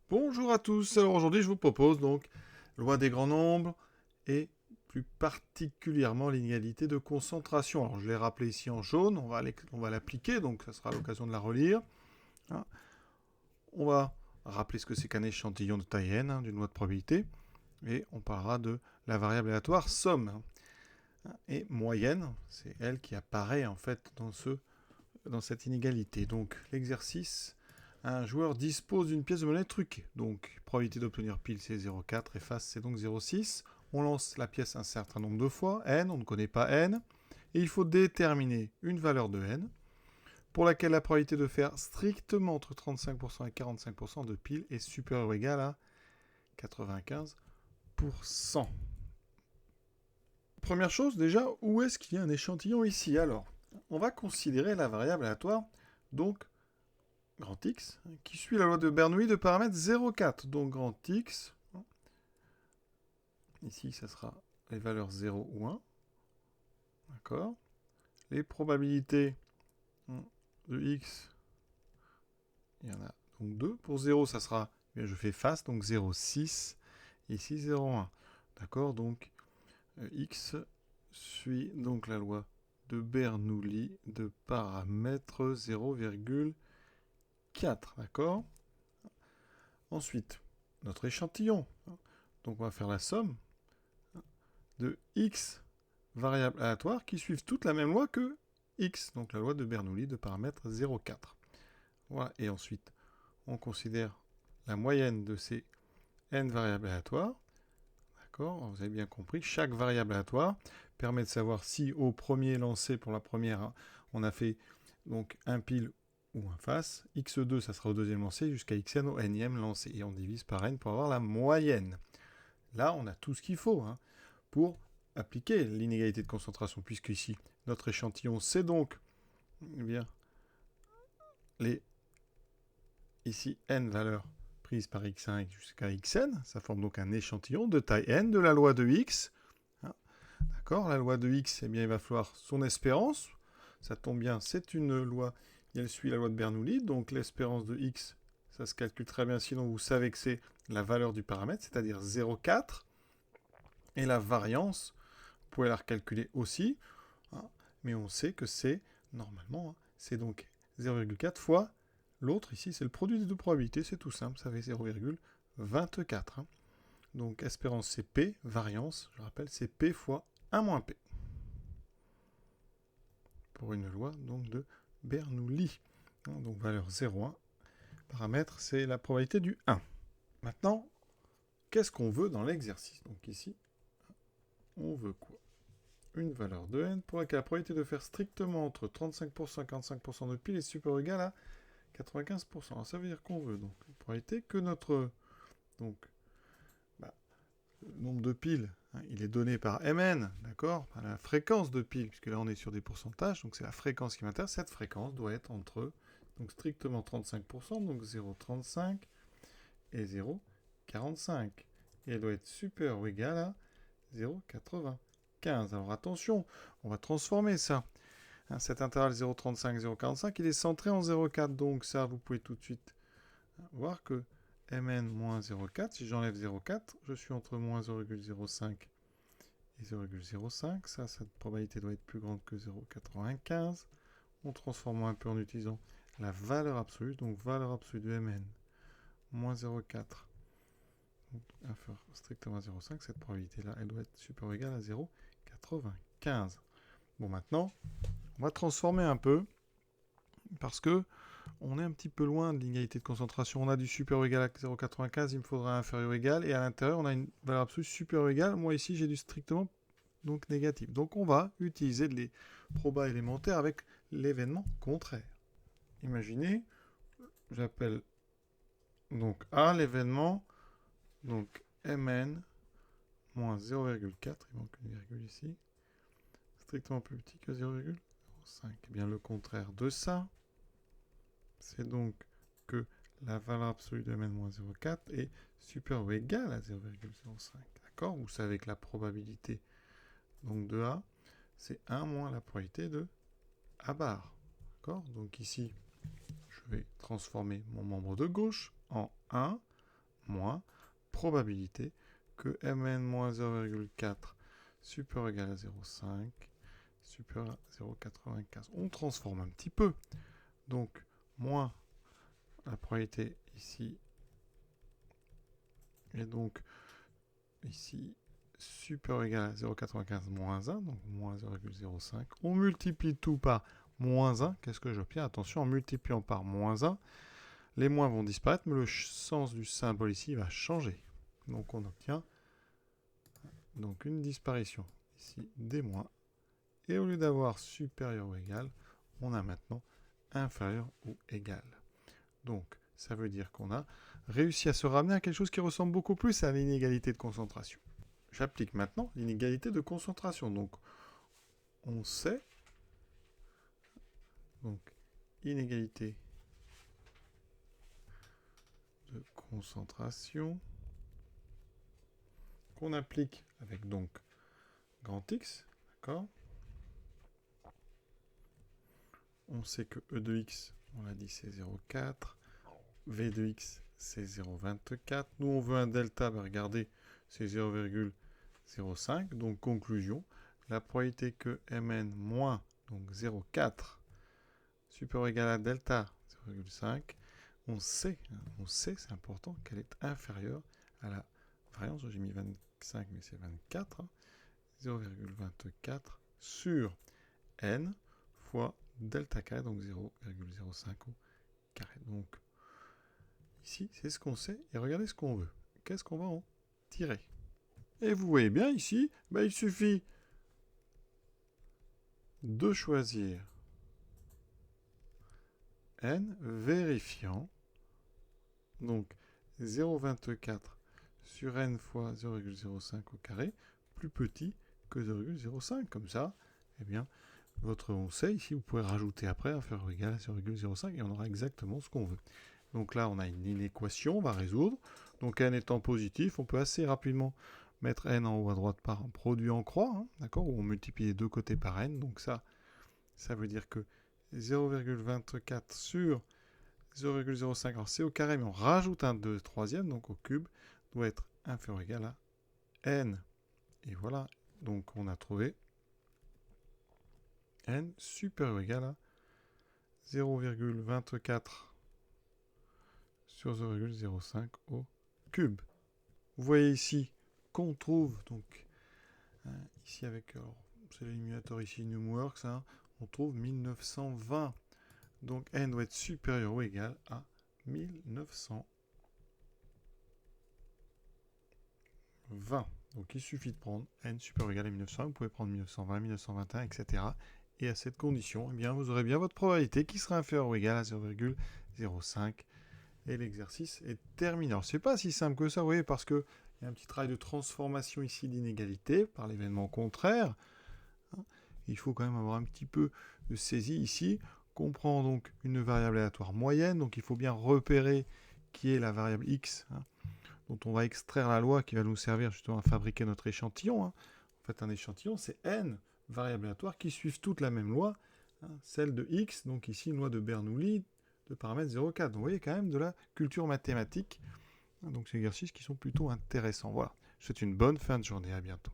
Bonjour à tous, alors aujourd'hui je vous propose donc loi des grands nombres et plus particulièrement l'inégalité de concentration. Alors je l'ai rappelé ici en jaune, on va l'appliquer, donc ça sera l'occasion de la relire. Hein. On va rappeler ce que c'est qu'un échantillon de taille n, d'une loi de probabilité, et on parlera de la variable aléatoire somme. Et moyenne, c'est elle qui apparaît en fait dans cette inégalité. Donc l'exercice, un joueur dispose d'une pièce de monnaie truquée. Donc probabilité d'obtenir pile c'est 0,4 et face c'est donc 0,6. On lance la pièce un certain nombre de fois, n, on ne connaît pas n, et il faut déterminer une valeur de n pour laquelle la probabilité de faire strictement entre 35% et 45% de pile est supérieure ou égale à 95%. Première chose déjà, où est-ce qu'il y a un échantillon ici? Alors, on va considérer la variable aléatoire, donc grand X, qui suit la loi de Bernoulli de paramètre 0,4. Donc grand X, ici ça sera les valeurs 0 ou 1. D'accord. Les probabilités de X, il y en a donc 2. Pour 0, ça sera, bien, je fais face, donc 0,6. Ici 0,1. D'accord. Donc X suit donc la loi de Bernoulli de paramètre 0,4. D'accord. Ensuite, notre échantillon. Donc on va faire la somme de x variables aléatoires qui suivent toute la même loi que x, donc la loi de Bernoulli de paramètre 0,4. Voilà, et ensuite on considère la moyenne de ces n variables aléatoires. D'accord, vous avez bien compris, chaque variable aléatoire permet de savoir si au premier lancé pour la première, on a fait donc un pile ou un face. x2, ça sera au deuxième lancé jusqu'à xn au nème lancé. Et on divise par n pour avoir la moyenne. Là, on a tout ce qu'il faut pour appliquer l'inégalité de concentration, puisque ici, notre échantillon, c'est donc bien les ici n valeurs prises par x1 jusqu'à xn. Ça forme donc un échantillon de taille n de la loi de x. D'accord. La loi de x, eh bien, il va falloir son espérance. Ça tombe bien, c'est une loi, elle suit la loi de Bernoulli, donc l'espérance de x, ça se calcule très bien, sinon vous savez que c'est la valeur du paramètre, c'est-à-dire 0,4. Et la variance, vous pouvez la recalculer aussi, mais on sait que c'est, normalement, c'est donc 0,4 fois l'autre, ici c'est le produit des deux probabilités, c'est tout simple, ça fait 0,24. Donc espérance c'est P, variance, je rappelle, c'est P fois 1 moins P. Pour une loi donc de Bernoulli. Donc valeur 0,1. Paramètre, c'est la probabilité du 1. Maintenant, qu'est-ce qu'on veut dans l'exercice? Donc ici, on veut quoi? Une valeur de n pour laquelle la probabilité de faire strictement entre 35% et 45% de pile est supérieure ou égale à 95%. Alors ça veut dire qu'on veut donc une probabilité que notre nombre de piles, il est donné par Mn, d'accord, par la fréquence de piles, puisque là on est sur des pourcentages, donc c'est la fréquence qui m'intéresse. Cette fréquence doit être entre donc strictement 35%, donc 0,35 et 0,45. Et elle doit être supérieure ou égale à 0,95. Alors attention, on va transformer ça. Cet intervalle 0,35, 0,45, il est centré en 0,4. Donc ça, vous pouvez tout de suite voir que Mn moins 0,4, si j'enlève 0,4, je suis entre moins 0,05 et 0,05. Ça, cette probabilité doit être plus grande que 0,95. On transforme un peu en utilisant la valeur absolue. Donc valeur absolue de Mn moins 0,4. Inférieur strictement à 0,5, cette probabilité-là, elle doit être supérieure ou égale à 0,95. Bon, maintenant, on va transformer un peu, parce que on est un petit peu loin de l'inégalité de concentration. On a du supérieur ou égal à 0,95, il me faudra inférieur ou égal, et à l'intérieur, on a une valeur absolue supérieure ou égale. Moi, ici, j'ai du strictement donc négatif. Donc, on va utiliser les probas élémentaires avec l'événement contraire. Imaginez, j'appelle donc A l'événement, donc Mn moins 0,4, il manque une virgule ici, strictement plus petit que 0,05. Eh bien, le contraire de ça, c'est donc que la valeur absolue de Mn moins 0,4 est supérieure ou égale à 0,05. D'accord? Vous savez que la probabilité donc de A, c'est 1 moins la probabilité de A bar. D'accord? Donc ici, je vais transformer mon membre de gauche en 1. moins probabilité que mn moins 0,4 supérieur ou égal à 0,5 supérieur à 0,95. On transforme un petit peu. Donc, moins la probabilité ici, et donc ici, supérieur ou égal à 0,95 moins 1, donc moins 0,05. On multiplie tout par moins 1. Qu'est-ce que j'obtiens? Attention, en multipliant par moins 1, les moins vont disparaître, mais le sens du symbole ici va changer. Donc on obtient donc une disparition ici des moins. Et au lieu d'avoir supérieur ou égal, on a maintenant inférieur ou égal. Donc ça veut dire qu'on a réussi à se ramener à quelque chose qui ressemble beaucoup plus à l'inégalité de concentration. J'applique maintenant l'inégalité de concentration. Donc on sait, donc inégalité de concentration qu'on applique avec donc grand X, d'accord? On sait que E de X, on l'a dit, c'est 0,4. V de X, c'est 0,24. Nous, on veut un delta, ben regardez, c'est 0,05. Donc, conclusion, la probabilité que Mn moins, donc 0,4, supérieur ou égal à delta, 0,5, on sait, c'est important, qu'elle est inférieure à la variance, j'ai mis 25, mais c'est 24, 0,24 sur n fois delta carré, donc 0,05 au carré. Donc, ici, c'est ce qu'on sait, et regardez ce qu'on veut. Qu'est-ce qu'on va en tirer? Et vous voyez bien ici, ben, il suffit de choisir n, vérifiant, donc 0,24 sur n fois 0,05 au carré, plus petit que 0,05. Comme ça, eh bien, on sait ici, vous pouvez rajouter après inférieur ou égal à 0,05 et on aura exactement ce qu'on veut. Donc là, on a une équation, on va résoudre. Donc n étant positif, on peut assez rapidement mettre n en haut à droite par un produit en croix, hein, d'accord, où on multiplie les deux côtés par n. Donc ça veut dire que 0,24 sur 0,05, alors c'est au carré, mais on rajoute un 2 troisième, donc au cube, doit être inférieur ou égal à n. Et voilà, donc on a trouvé n supérieur ou égal à 0,24 sur 0,05 au cube. Vous voyez ici qu'on trouve, donc, ici avec, c'est l'émulateur ici, NumWorks, hein, on trouve 1920. Donc n doit être supérieur ou égal à 1920. Donc il suffit de prendre n supérieur ou égal à 1900, vous pouvez prendre 1920, 1921, etc. Et à cette condition, eh bien, vous aurez bien votre probabilité qui sera inférieure ou égale à 0,05. Et l'exercice est terminé. Alors, c'est pas si simple que ça, vous voyez, parce qu'il y a un petit travail de transformation ici d'inégalité par l'événement contraire. Il faut quand même avoir un petit peu de saisie ici. On prend donc une variable aléatoire moyenne, donc il faut bien repérer qui est la variable x, hein, dont on va extraire la loi qui va nous servir justement à fabriquer notre échantillon. Hein. En fait, un échantillon, c'est n variables aléatoires qui suivent toutes la même loi, hein, celle de x, donc ici une loi de Bernoulli, de paramètre 0,4. Donc vous voyez quand même de la culture mathématique. Donc ces exercices qui sont plutôt intéressants. Voilà. Je vous souhaite une bonne fin de journée. À bientôt.